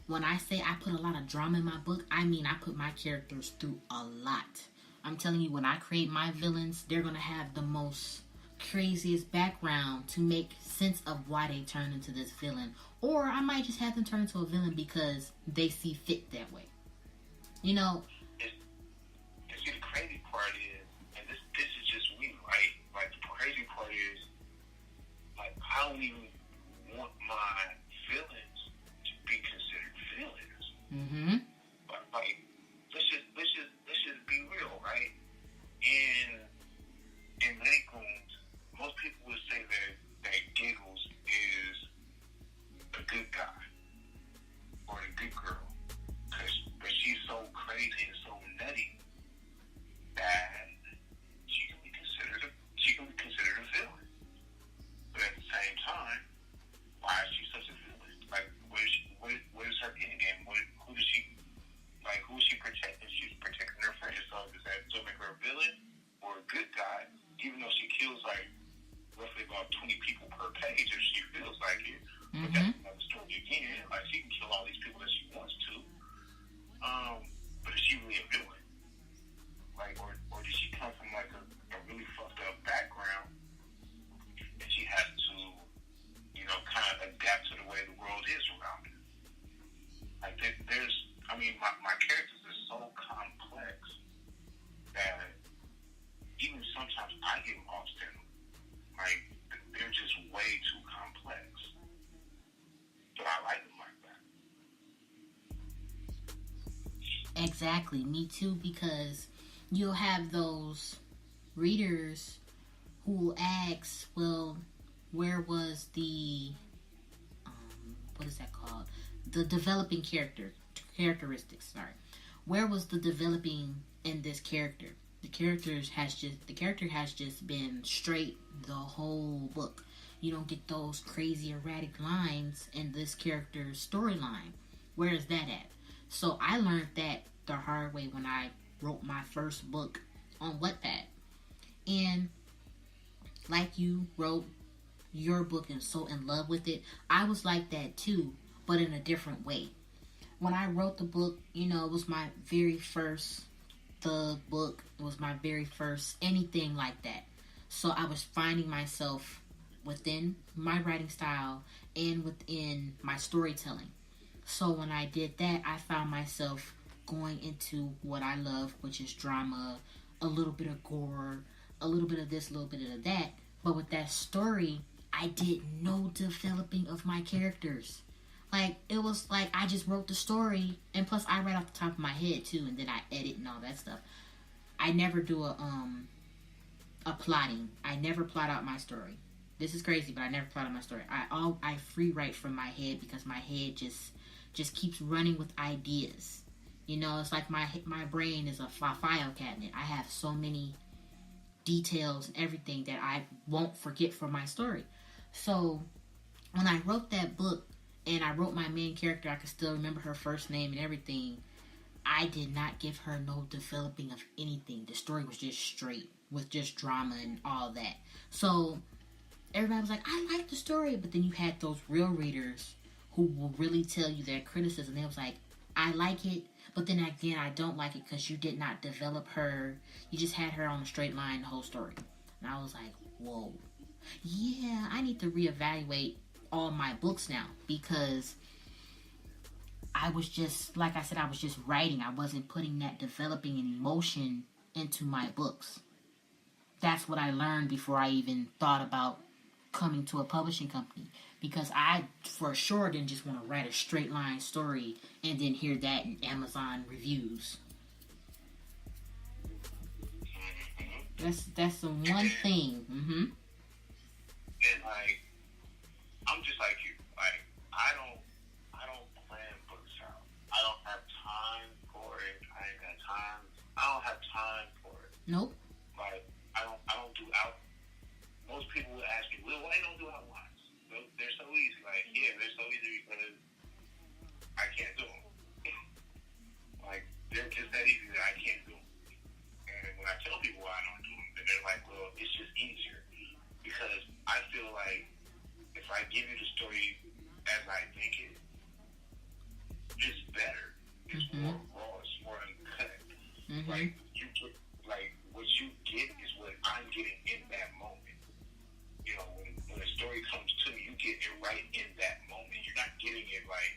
when I say I put a lot of drama in my book, I mean I put my characters through a lot. I'm telling you, when I create my villains, they're going to have the most craziest background to make sense of why they turn into this villain. Or I might just have them turn into a villain because they see fit that way. See, the crazy part is, and this is just me, right? Like, the crazy part is, like, I don't even want my villains to be considered villains. Mm-hmm. But like, let's just be real, right? In Lakeland, most people would say that Giggles is a good guy or a good girl, but she's so crazy and so nutty that she can be considered a villain. But at the same time, why is she such a villain? Like, what is her end game? Who is she protecting? She's protecting her friends. So does that still make her a villain or a good guy? Even though she kills like roughly about 20 people per page, if she feels like it. Mm-hmm. But that's another story again. Like, she can kill all these people that she wants to. But is she really a villain? Like, or did she come from like a really fucked up background and she has to, kind of adapt to the way the world is around her? Like, my characters are so complex that even sometimes I get lost in them. Like, they're just way too complex. But I like them like that. Exactly, me too, because you'll have those readers who will ask, well, where was the, what is that called? The developing characteristics, sorry. where was the developing in this character? The character has just been straight the whole book. You don't get those crazy erratic lines in this character's storyline. Where is that at? So I learned that the hard way when I wrote my first book on Wattpad. And like you wrote your book and so in love with it, I was like that too, but in a different way. When I wrote the book, it was my very first thug book. It was my very first anything like that. So I was finding myself within my writing style and within my storytelling. So when I did that, I found myself going into what I love, which is drama, a little bit of gore, a little bit of this, a little bit of that. But with that story, I did no developing of my characters. Like, it was like I just wrote the story, and plus I write off the top of my head too, and then I edit and all that stuff. I never do a plotting. I never plot out my story. This is crazy, but I never plot out my story. I free write from my head because my head just keeps running with ideas. It's like my brain is a file cabinet. I have so many details and everything that I won't forget from my story. So when I wrote that book and I wrote my main character, I could still remember her first name and everything. I did not give her no developing of anything. The story was just straight with just drama and all that. So everybody was like, I like the story. But then you had those real readers who will really tell you their criticism. They was like, I like it, but then again, I don't like it because you did not develop her. You just had her on a straight line the whole story. And I was like, whoa. Yeah, I need to reevaluate all my books now because I was just, like I said, I was just writing. I wasn't putting that developing and emotion into my books. That's what I learned before I even thought about coming to a publishing company. Because I, for sure, didn't just want to write a straight line story and then hear that in Amazon reviews. That's the one thing. Mm-hmm. And like, I'm just like you. Like, I don't plan books out. I don't have time for it. I ain't got time. I don't have time for it. Nope. Like, I don't do out. Most people will ask me, well, why you don't do outlines? They're so easy. Like, yeah, they're so easy because I can't do them. Like, they're just that easy that I can't do them. And when I tell people why I don't do them, then they're like, well, it's just easier. Because I feel like if I give you the story as I think it, it's better. It's more raw. It's more uncut. Mm-hmm. Like, what you get is what I'm getting in that moment. When a story comes to me, you get it right in that moment. You're not getting it like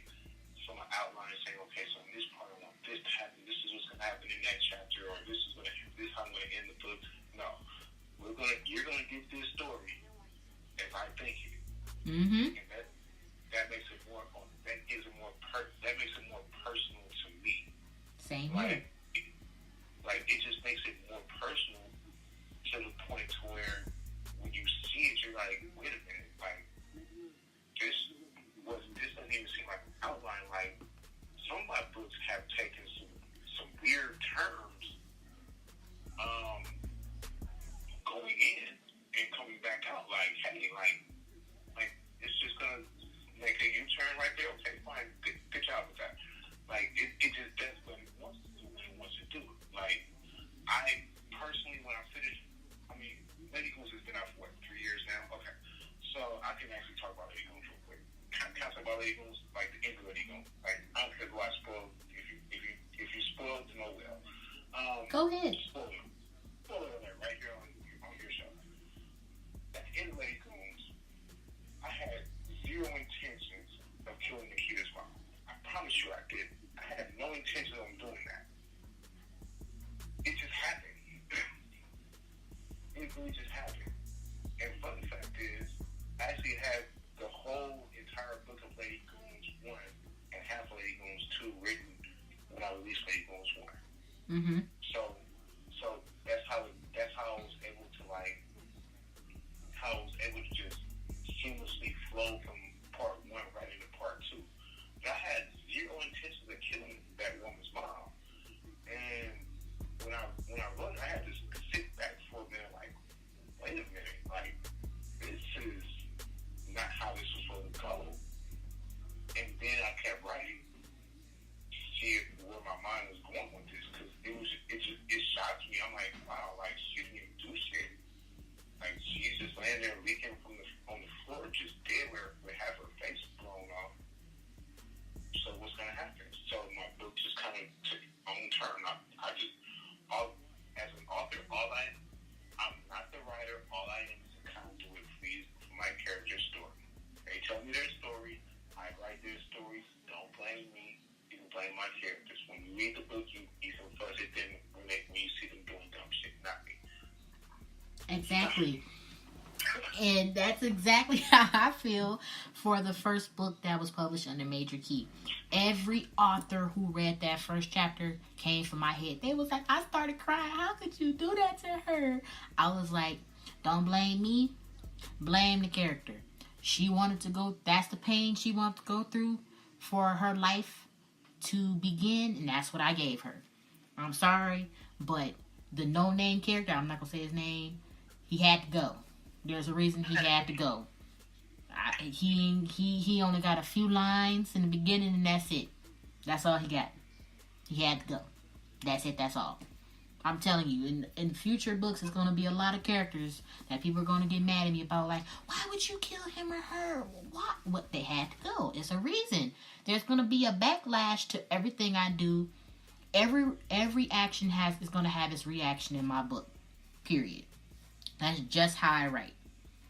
from an outline saying, okay, so in this part I want this to happen. This is what's going to happen in that chapter, or this is how I'm going to end the book. No, you're going to get this story as I think it. Mm-hmm. And that makes it more. That makes it more personal to me. Same here. Like it just makes it more personal to the point to where when you see it, you're like, wait a minute, like this doesn't even seem like an outline. Like some of my books have taken some weird turns, going in and coming back out. Like, hey, like it's just gonna make a U-turn right there. Okay, fine, good job with that. Like it just does what it wants to do when it wants to do it. Like I personally, when I finish, Lady Goons has been out for 3 years now. Okay, so I can actually talk about Lady Goons real quick. Can I talk about Lady Goons, like the end of Lady Goons? Like I don't care who I spoil. If you spoil, then oh well. Go ahead. Spoiler alert right here on your show. At the end of Lady Goons, I had zero intentions of killing Nikita's mom. I promise you, I didn't. I had no intention of doing that. It just happened. It really just happened. And fun fact is, I actually had the whole entire book of Lady Goons 1 and half of Lady Goons 2 written when I released Lady Goons 1. Mm-hmm. So that's how I was able to just seamlessly flow from part 1 right into part 2. But I had zero intentions of killing that woman's mom. Exactly. And that's exactly how I feel for the first book that was published under Major Key. Every author who read that first chapter came from my head. They was like, I started crying. How could you do that to her? I was like, don't blame me. Blame the character. She wanted to go, that's the pain she wanted to go through for her life to begin, and that's what I gave her. I'm sorry, but the no-name character, I'm not going to say his name, he had to go. There's a reason he had to go. He only got a few lines in the beginning, and that's it. That's all he got. He had to go. That's it, that's all. I'm telling you, in future books, there's going to be a lot of characters that people are going to get mad at me about, like, why would you kill him or her? What? They had to go. It's a reason. There's going to be a backlash to everything I do. Every action is going to have its reaction in my book. Period. That's just how I write.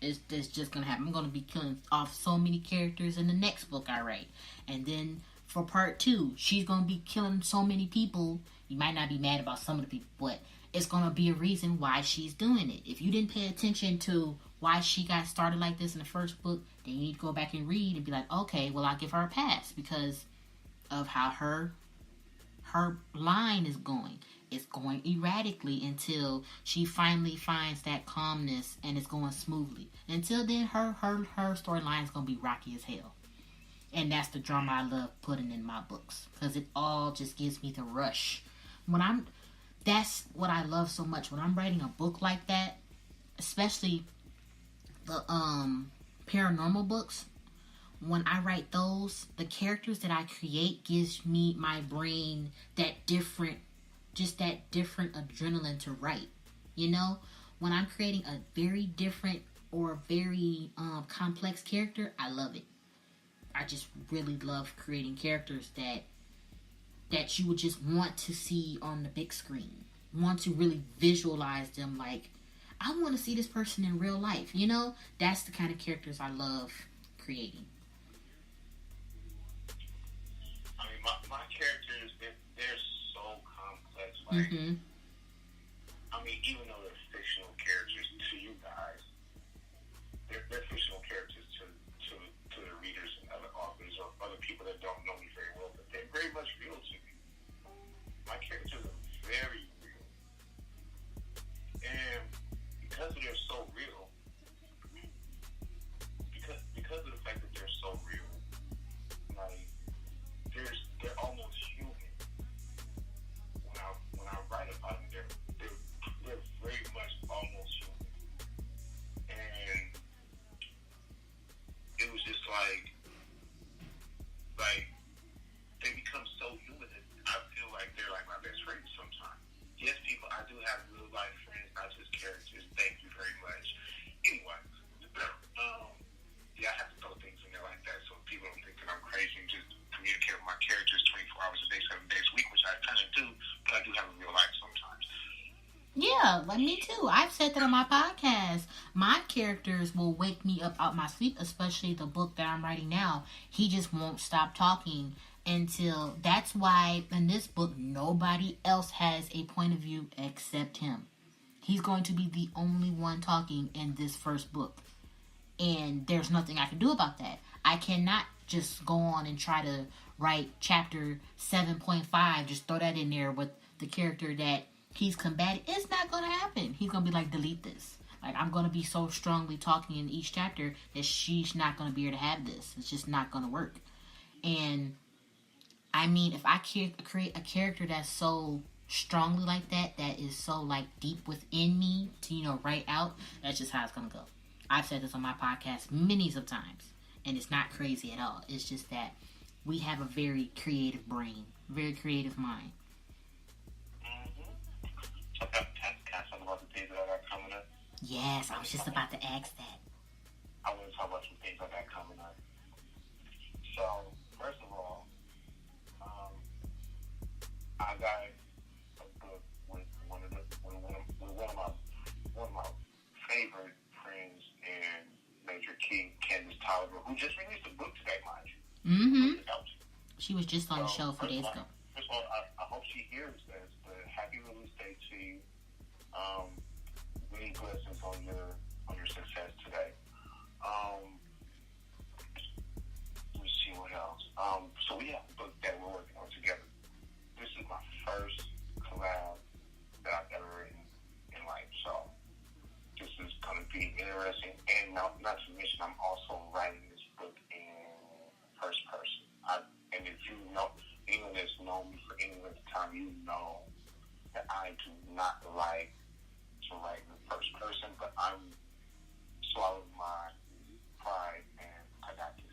It's just going to happen. I'm going to be killing off so many characters in the next book I write. And then for part 2, she's going to be killing so many people. You might not be mad about some of the people, but it's going to be a reason why she's doing it. If you didn't pay attention to why she got started like this in the first book, then you need to go back and read and be like, okay, well, I'll give her a pass because of how her line is going. It's going erratically until she finally finds that calmness and it's going smoothly. Until then, her storyline is going to be rocky as hell. And that's the drama I love putting in my books because it all just gives me the rush. That's what I love so much. When I'm writing a book like that, especially the paranormal books, when I write those, the characters that I create gives me, my brain, that different adrenaline to write. You know, when I'm creating a very different or very complex character, I love it. I just really love creating characters that you would just want to see on the big screen. Want to really visualize them like, I want to see this person in real life. You know, that's the kind of characters I love creating. I mean, my characters, they're so complex. Like, I mean, even though they're fictional characters to you guys, they're fictional characters to the readers and other authors or other people that don't know me very well, but they're very much real to me. My characters are very real. And because they're so real, because of the fact that they're so real, like, they're almost human. When I write about them, they're very much almost human. And it was just like they become so human that I feel like they're like my best friends sometimes. Yes, people, I do have real life friends, not just characters. Thank you very much. Anyway, I have to throw things in there like that so people don't think that I'm crazy and just communicate with my characters 24 hours a day, 7 days a week, which I kind of do, but I do have a real life sometimes. Yeah, like me too. I've said that on my podcast. My characters will wake me up out my sleep, especially the book that I'm writing now. He just won't stop talking until... That's why in this book, nobody else has a point of view except him. He's going to be the only one talking in this first book. And there's nothing I can do about that. I cannot just go on and try to write chapter 7.5, just throw that in there with the character that he's combating. It's not going to happen. He's going to be like, delete this. Like, I'm going to be so strongly talking in each chapter that she's not going to be able to have this. It's just not going to work. And, I mean, if I create a character that's so strongly like that is so, like, deep within me to, write out, that's just how it's going to go. I've said this on my podcast many of times, and it's not crazy at all. It's just that we have a very creative brain, very creative mind. So can I talk about the things that I got coming up? Yes, I was just about to ask that. I want to talk about some things I got coming up. So, first of all, I got a book with one of my favorite friends and Major Key, Candace Tolliver, who just released a book today, mind you. Mm-hmm. She was just on the show a few days ago. First of all, I hope she hears this, but happy release day to you. many blessings on your success today. Let's see what else. So we have a book that we're working on together. This is my first collab that I've ever written in life. So this is going to be interesting. And not to mention, I'm also writing this book in first person. And if you know, anyone that's known me for any length of time, you know that I do not like to write in first person, but I'm swallowing my pride and I got this.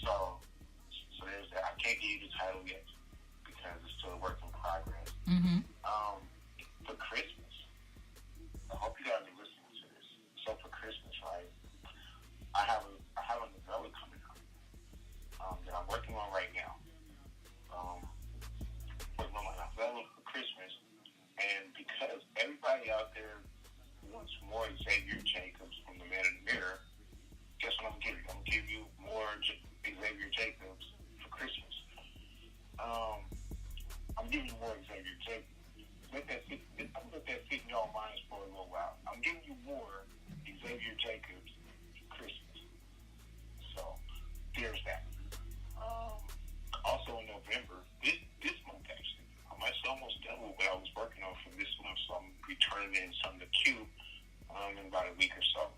So there's that. I can't give you the title yet because it's still a work in progress. Mm-hmm. For Christmas, I hope you guys are listening to this. So for Christmas, right, I have a novella coming up that I'm working on right now. Working on my novella for Christmas, and because everybody out there wants more Xavier Jacobs from The Man in the Mirror, guess what I'm gonna give you? I'm gonna give you more Xavier Jacobs for Christmas. I'm giving you more Xavier Jacobs. I'm gonna let that sit in your minds for a little while. I'm giving you more Xavier Jacobs for Christmas. So there's that. Also in November, this month actually, I'm actually almost done with what I was working on for this month, so I'm returning in some of the queue in about a week or so.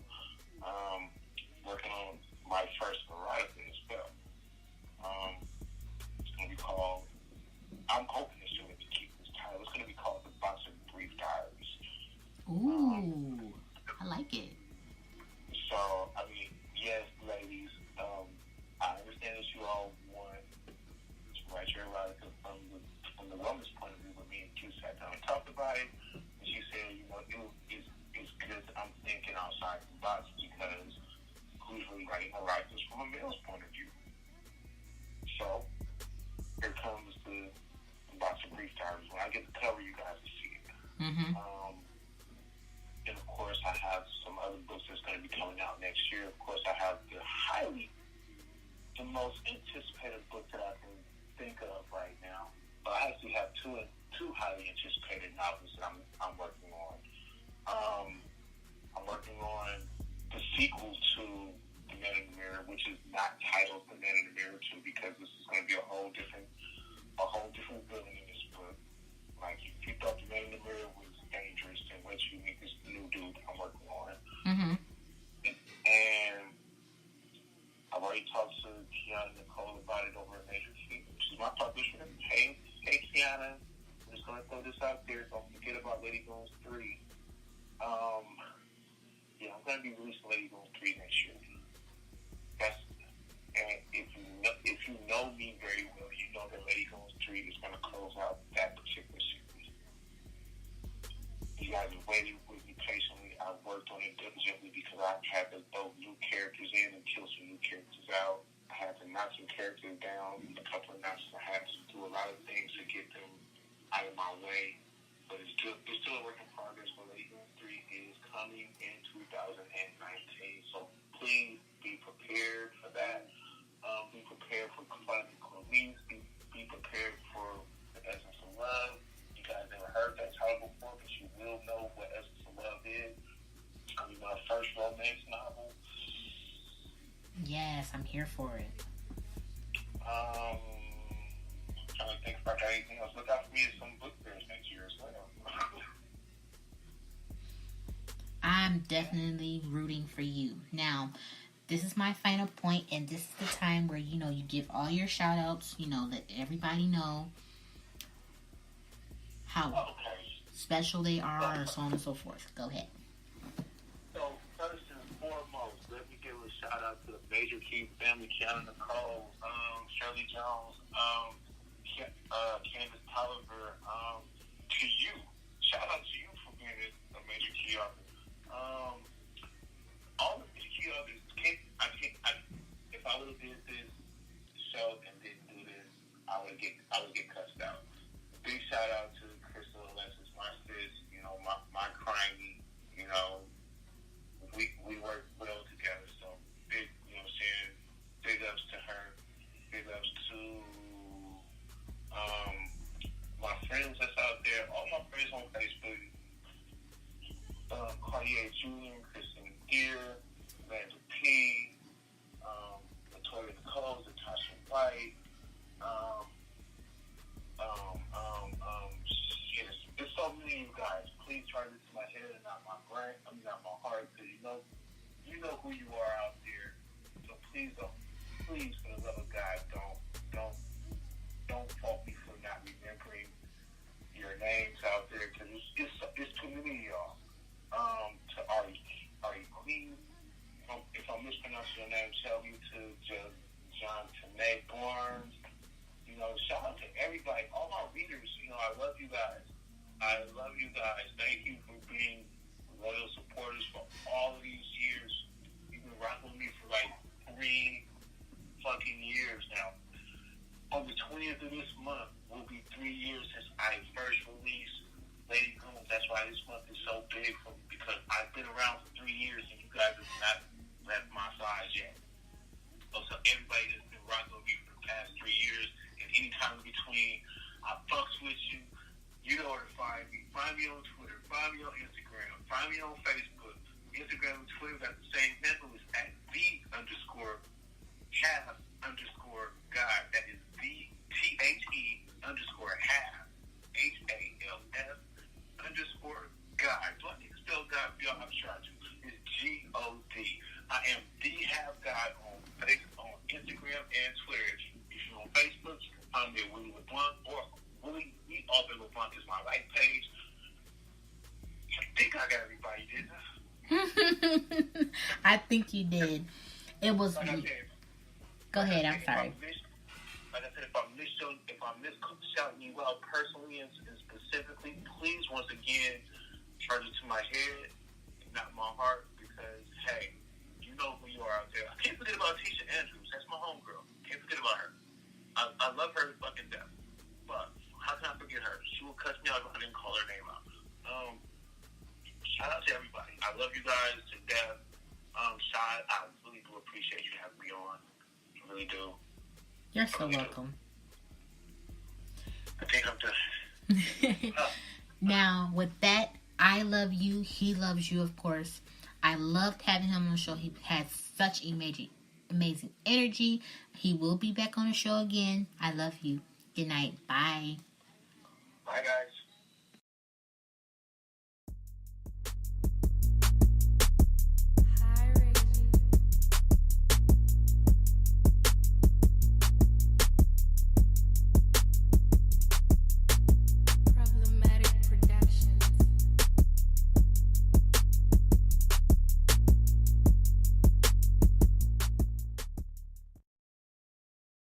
Working on my first erotica as well. It's going to be called, I'm hoping it's going to keep this title. It's going to be called The Boxer Brief Diaries. Ooh, I like it. So, I mean, yes, ladies, I understand that you all want to write your erotica from the woman's point of view, but me and Q sat down and talked about it, and she said, you know, it's good that I'm thinking outside the box because who's really writing eroticas from a male's point of view? So, here comes the Box of Brief Diaries. When I get the cover, you guys will see it. Mm-hmm. And of course, I have some other books that's going to be coming out next year. Of course, I have the most anticipated book that I can think of right now. But I actually have two highly anticipated novels that I'm working on. I'm working on the sequel to The Man in the Mirror, which is not titled The Man in the Mirror 2 because this is going to be a whole different villain in this book. Like, if you thought The Man in the Mirror was dangerous, then what you meet this new dude I'm working on. Mm-hmm. And I've already talked to Kiana Nicole about it over at Major Key. She's my publisher. Hey, Kiana. I'm just going to throw this out there. Don't forget about Lady Goons 3. Yeah, I'm going to be releasing Lady Goons 3 next year. And if you know me very well, you know that Lady Goons 3 is going to close out that particular series. You guys have waited with me patiently. I've worked on it diligently because I've had to throw new characters in and kill some new characters out. I had to knock some characters down. A couple of notches. I had to do a lot of things to get them out of my way. But it's still a work in progress. But Lady Goons 3 is coming in 2019. So please be prepared for that. Be prepared for Classic Queens. Be prepared for The Essence of Love. You guys never heard that title before, but you will know what Essence of Love is. It's going to be my first romance novel. Yes, I'm here for it. I'm trying to think if I got anything else. Look out for me at some book fairs next year as well. I'm definitely rooting for you. Now, this is my final point, and this is the time where, you know, you give all your shout outs, you know, let everybody know how special they are, or so on and so forth. Go ahead. So, first and foremost, let me give a shout out to the Major Key family, Kiana Nicole, Shirley Jones, Candace Tolliver, to you. Shout out to you for being a Major Key author. All the Major Key authors, if I would have did this show and didn't do this, I would get cussed out. Big shout out to Crystal Alexis, my sis, you know, my crimey, you know, we work well together, so big, you know what I'm saying, big ups to her, big ups to my friends that's out there, all my friends on Facebook, you know who you are out there. So please don't, please, for the love of God, don't fault me for not remembering your names out there, because it's too many of y'all. To Ari Queen, if I'm mispronouncing your name, tell me to John Tanae Barnes. Shout out to everybody, all my readers. I love you guys. Thank you for being loyal supporters for all of these years. You've been rocking with me for like 3 fucking years now. On the 20th of this month will be 3 years since I first released Lady Goons. That's why this month is so big for me, because I've been around for 3 years and you guys have not left my side yet. So everybody that's been rocking with me for the past 3 years, and any time in between, I fucks with you. You know where to find me. Find me on Twitter. Find me on Instagram. Find me on Facebook. Instagram and Twitter got the same handle. It's at _half_guy. That is THE_half. HALF_guy. Do I need to spell God for y'all? I'm sure I do. It's GOD. I am the half guy on Instagram and Twitter. If you're on Facebook, I'm there, Willie LeBlanc, or Willie LeBlanc is my right page. I think I got everybody, didn't I? I think you did. It was. Like I said, Go ahead. I'm sorry. Like I said, if I'm shouting you out personally and specifically, please once again charge it to my head, not my heart, because hey, you know who you are out there. I can't forget about Tisha Andrews. That's my homegirl. Can't forget about her. I love her to fucking death. But how can I forget her? She will cuss me out if I didn't call her name out. Shout out to everybody. I love you guys to death. Shy, I really do appreciate you having me on. I really do. You're so welcome. I think I'm done. Now, with that, I love you. He loves you, of course. I loved having him on the show. He had such amazing energy. He will be back on the show again. I love you. Good night. Bye. Bye, guys.